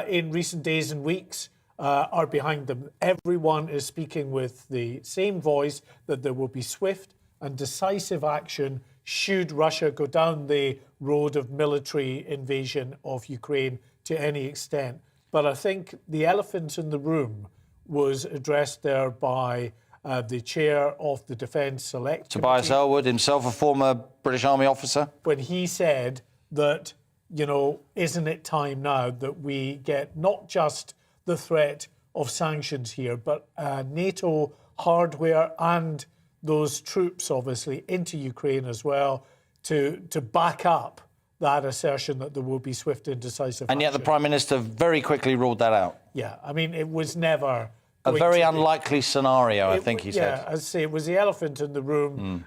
in recent days and weeks are behind them. Everyone is speaking with the same voice, that there will be swift and decisive action should Russia go down the road of military invasion of Ukraine to any extent. But I think the elephant in the room was addressed there by the chair of the Defence Select Tobias Committee, Ellwood, himself a former British Army officer. when he said that, you know, isn't it time now that we get not just the threat of sanctions here, but NATO hardware and those troops, obviously, into Ukraine as well, to back up that assertion that there will be swift and decisive And yet the action. Prime Minister very quickly ruled that out. Yeah, I mean, it was never... A going very to be- unlikely scenario, I think he Yeah, said. as I say, it was the elephant in the room.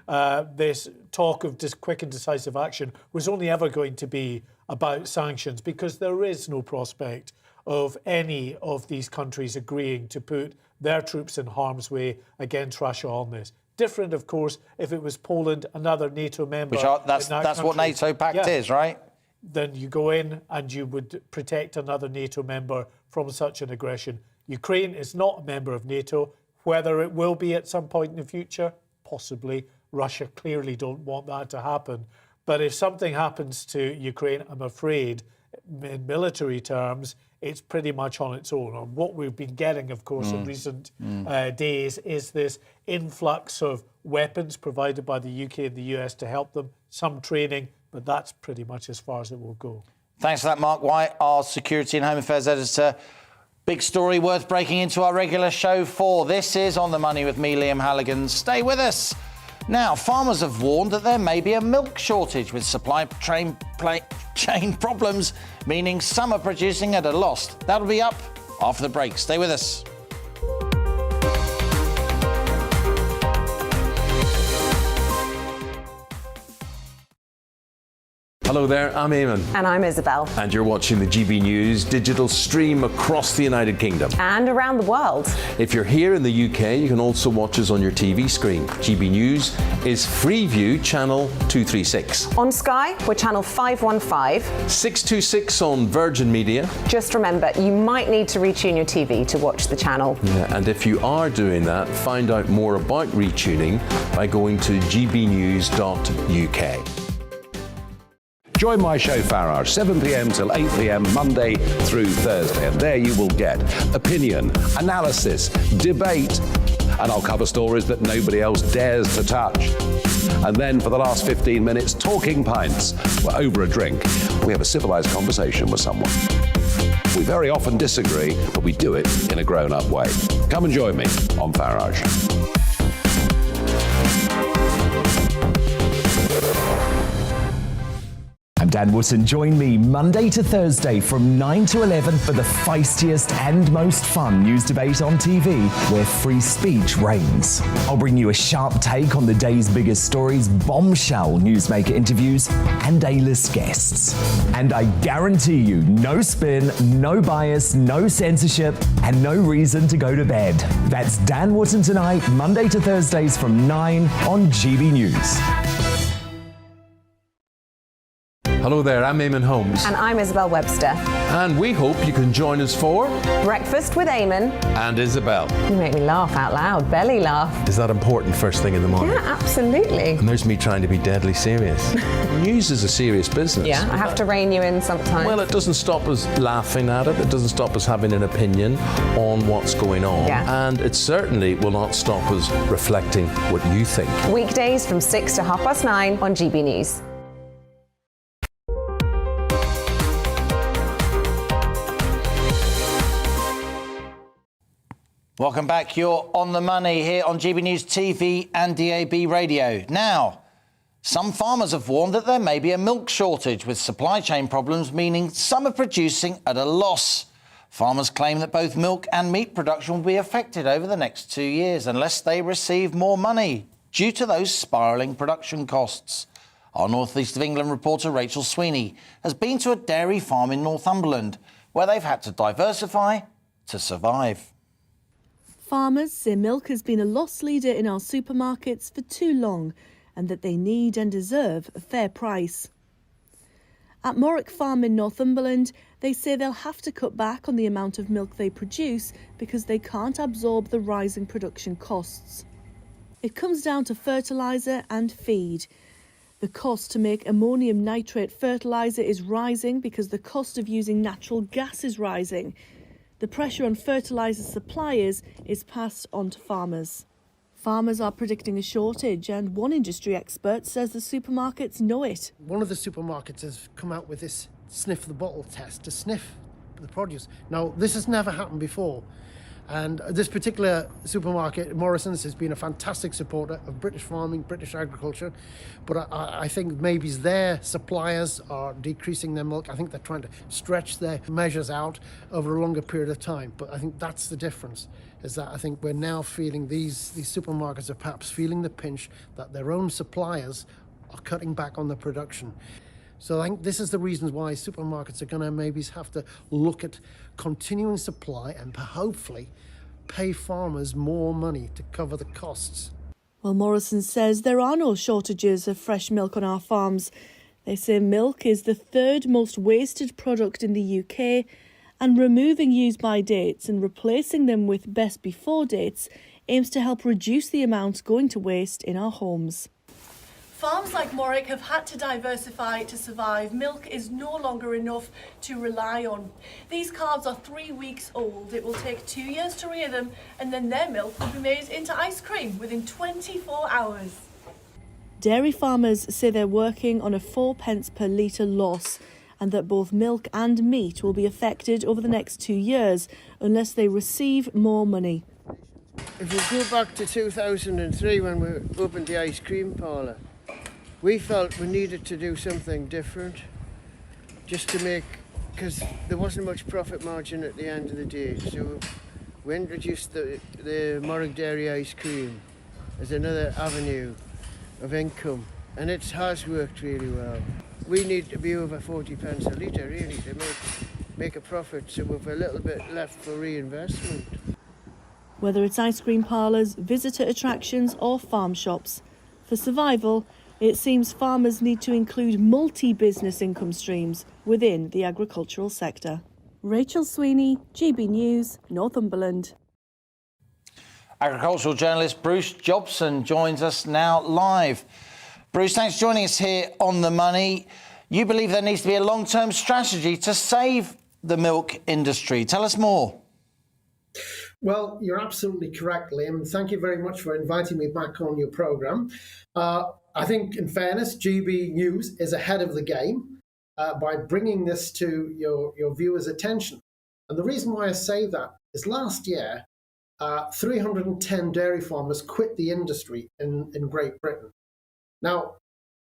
This talk of quick and decisive action was only ever going to be about sanctions, because there is no prospect of any of these countries agreeing to put their troops in harm's way against Russia on this. Different, of course, if it was Poland, another NATO member. That's what NATO pact is, right? Then you go in and you would protect another NATO member from such an aggression. Ukraine is not a member of NATO. Whether it will be at some point in the future, possibly. Russia clearly don't want that to happen. But if something happens to Ukraine, I'm afraid, in military terms, it's pretty much on its own. And what we've been getting, of course, in recent days is this influx of weapons provided by the UK and the US to help them, some training, but that's pretty much as far as it will go. Thanks for that, Mark White, our Security and Home Affairs editor. Big story worth breaking into our regular show for. This is On the Money with me, Liam Halligan. Stay with us. Now, farmers have warned that there may be a milk shortage with supply chain problems, meaning some are producing at a loss. That'll be up after the break. Stay with us. Hello there, I'm Eamon. And I'm Isabel. And you're watching the GB News digital stream across the United Kingdom. And around the world. If you're here in the UK, you can also watch us on your TV screen. GB News is Freeview channel 236. On Sky, we're channel 515. 626 on Virgin Media. Just remember, you might need to retune your TV to watch the channel. Yeah, and if you are doing that, find out more about retuning by going to gbnews.uk. Join my show Farage, 7 p.m. till 8 p.m. Monday through Thursday. And there you will get opinion, analysis, debate, and I'll cover stories that nobody else dares to touch. And then for the last 15 minutes, talking pints. We're over a drink. We have a civilised conversation with someone. We very often disagree, but we do it in a grown-up way. Come and join me on Farage. I'm Dan Wootton. Join me Monday to Thursday from 9 to 11 for the feistiest and most fun news debate on TV, where free speech reigns. I'll bring you a sharp take on the day's biggest stories, bombshell newsmaker interviews, and A-list guests. And I guarantee you, no spin, no bias, no censorship, and no reason to go to bed. That's Dan Wootton tonight, Monday to Thursdays from 9 on GB News. Hello there, I'm Eamon Holmes. And I'm Isabel Webster. And we hope you can join us for Breakfast with Eamon and Isabel. You make me laugh out loud, belly laugh. Is that important first thing in the morning? Yeah, absolutely. And there's me trying to be deadly serious. News is a serious business. Yeah, I have to rein you in sometimes. Well, it doesn't stop us laughing at it. It doesn't stop us having an opinion on what's going on. Yeah. And it certainly will not stop us reflecting what you think. Weekdays from 6 to 9:30 on GB News. Welcome back. You're on the money here on GB News TV and DAB Radio. Now, some farmers have warned that there may be a milk shortage with supply chain problems, meaning some are producing at a loss. Farmers claim that both milk and meat production will be affected over the next 2 years unless they receive more money due to those spiralling production costs. Our North East of England reporter Rachel Sweeney has been to a dairy farm in Northumberland where they've had to diversify to survive. Farmers say milk has been a loss leader in our supermarkets for too long and that they need and deserve a fair price. At Morwick Farm in Northumberland, they say they'll have to cut back on the amount of milk they produce because they can't absorb the rising production costs. It comes down to fertiliser and feed. The cost to make ammonium nitrate fertiliser is rising because the cost of using natural gas is rising. The pressure on fertiliser suppliers is passed on to farmers. Farmers are predicting a shortage, and one industry expert says the supermarkets know it. One of the supermarkets has come out with this sniff the bottle test to sniff the produce. Now, this has never happened before. And this particular supermarket, Morrison's, has been a fantastic supporter of British farming, British agriculture. But I think maybe their suppliers are decreasing their milk. I think they're trying to stretch their measures out over a longer period of time. But I think that's the difference, is that I think we're now feeling these supermarkets are perhaps feeling the pinch that their own suppliers are cutting back on the production. So I think this is the reasons why supermarkets are going to maybe have to look at continuing supply and hopefully pay farmers more money to cover the costs. Well, Morrison says there are no shortages of fresh milk on our farms. They say milk is the third most wasted product in the UK, and removing use-by dates and replacing them with best-before dates aims to help reduce the amount going to waste in our homes. Farms like Morwick have had to diversify to survive. Milk is no longer enough to rely on. These calves are 3 weeks old. It will take 2 years to rear them, and then their milk will be made into ice cream within 24 hours. Dairy farmers say they're working on a 4p per litre loss, and that both milk and meat will be affected over the next 2 years unless they receive more money. If we go back to 2003 when we opened the ice cream parlour, we felt we needed to do something different just to make, because there wasn't much profit margin at the end of the day. So we introduced the Morwick Dairy ice cream as another avenue of income, and it has worked really well. We need to be over 40p a litre really to make a profit, so we've a little bit left for reinvestment. Whether it's ice cream parlours, visitor attractions or farm shops, for survival, it seems farmers need to include multi-business income streams within the agricultural sector. Rachel Sweeney, GB News, Northumberland. Agricultural journalist Bruce Jobson joins us now live. Bruce, thanks for joining us here on The Money. You believe there needs to be a long-term strategy to save the milk industry. Tell us more. Well, you're absolutely correct, Liam. Thank you very much for inviting me back on your programme. I think, in fairness, GB News is ahead of the game by bringing this to your viewers' attention. And the reason why I say that is last year, 310 dairy farmers quit the industry in Great Britain. Now,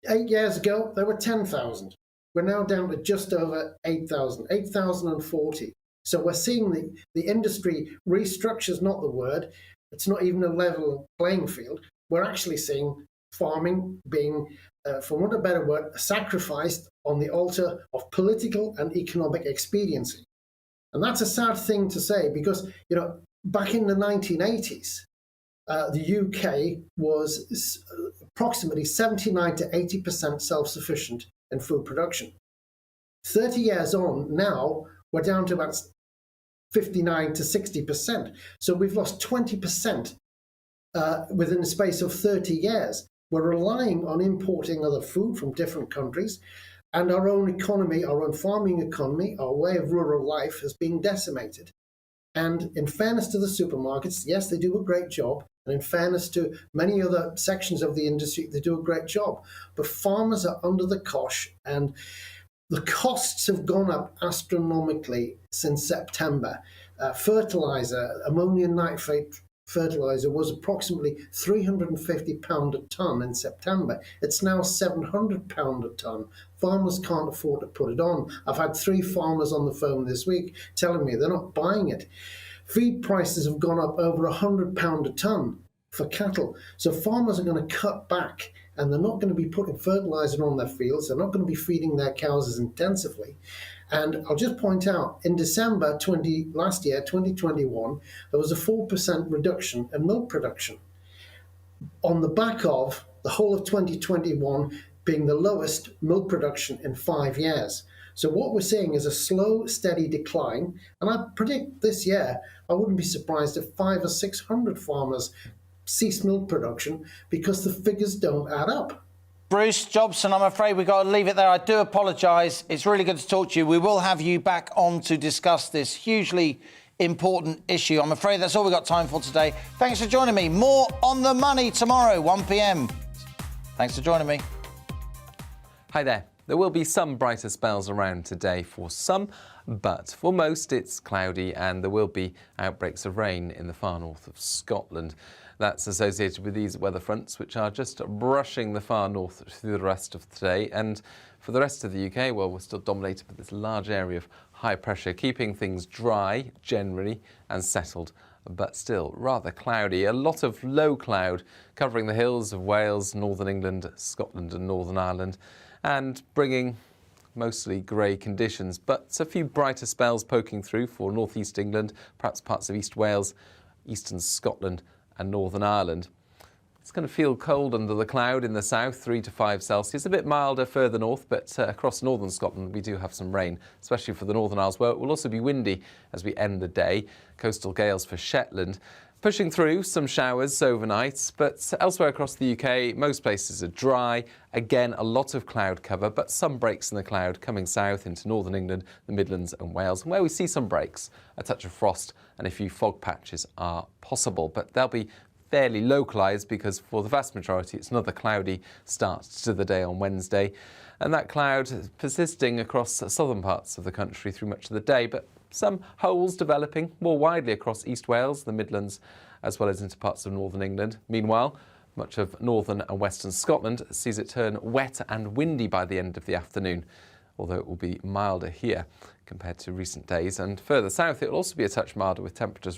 8 years ago, there were 10,000. We're now down to just over 8,000, 8,040. So we're seeing the industry restructure is not the word. It's not even a level playing field. We're actually seeing farming being, for want of a better word, sacrificed on the altar of political and economic expediency. And that's a sad thing to say because, back in the 1980s, the UK was approximately 79 to 80% self-sufficient in food production. 30 years on now, we're down to about 59 to 60%. So we've lost 20% within the space of 30 years. We're relying on importing other food from different countries, and our own economy, our own farming economy, our way of rural life has been decimated. And in fairness to the supermarkets, yes, they do a great job. And in fairness to many other sections of the industry, they do a great job. But farmers are under the cosh, and the costs have gone up astronomically since September. Fertiliser, ammonium nitrate fertiliser, was approximately £350 a tonne in September. It's now £700 a tonne. Farmers can't afford to put it on. I've had 3 farmers on the phone this week telling me they're not buying it. Feed prices have gone up over £100 a tonne for cattle. So farmers are going to cut back, and they're not going to be putting fertiliser on their fields. They're not going to be feeding their cows as intensively. And I'll just point out, in December last year, 2021, there was a 4% reduction in milk production on the back of the whole of 2021 being the lowest milk production in 5 years. So what we're seeing is a slow, steady decline. And I predict this year, I wouldn't be surprised if 500 or 600 farmers cease milk production because the figures don't add up. Bruce Jobson, I'm afraid we've got to leave it there. I do apologise. It's really good to talk to you. We will have you back on to discuss this hugely important issue. I'm afraid that's all we've got time for today. Thanks for joining me. More on The Money tomorrow, 1 p.m. Thanks for joining me. Hi there. There will be some brighter spells around today for some, but for most it's cloudy and there will be outbreaks of rain in the far north of Scotland. That's associated with these weather fronts, which are just brushing the far north through the rest of today. And for the rest of the UK, well, we're still dominated by this large area of high pressure, keeping things dry generally and settled, but still rather cloudy. A lot of low cloud covering the hills of Wales, Northern England, Scotland and Northern Ireland, and bringing mostly grey conditions, but a few brighter spells poking through for North East England, perhaps parts of East Wales, Eastern Scotland and Northern Ireland. It's going to feel cold under the cloud in the south, 3 to 5 Celsius. A bit milder further north, but across northern Scotland we do have some rain, especially for the Northern Isles, where it will also be windy as we end the day. Coastal gales for Shetland. Pushing through some showers overnight, but elsewhere across the UK, most places are dry. Again, a lot of cloud cover, but some breaks in the cloud coming south into northern England, the Midlands and Wales. And where we see some breaks, a touch of frost and a few fog patches are possible, but they'll be fairly localised because for the vast majority it's another cloudy start to the day on Wednesday. And that cloud persisting across southern parts of the country through much of the day, but some holes developing more widely across East Wales, the Midlands, as well as into parts of northern England. Meanwhile, much of northern and western Scotland sees it turn wet and windy by the end of the afternoon, although it will be milder here compared to recent days. And further south, it will also be a touch milder with temperatures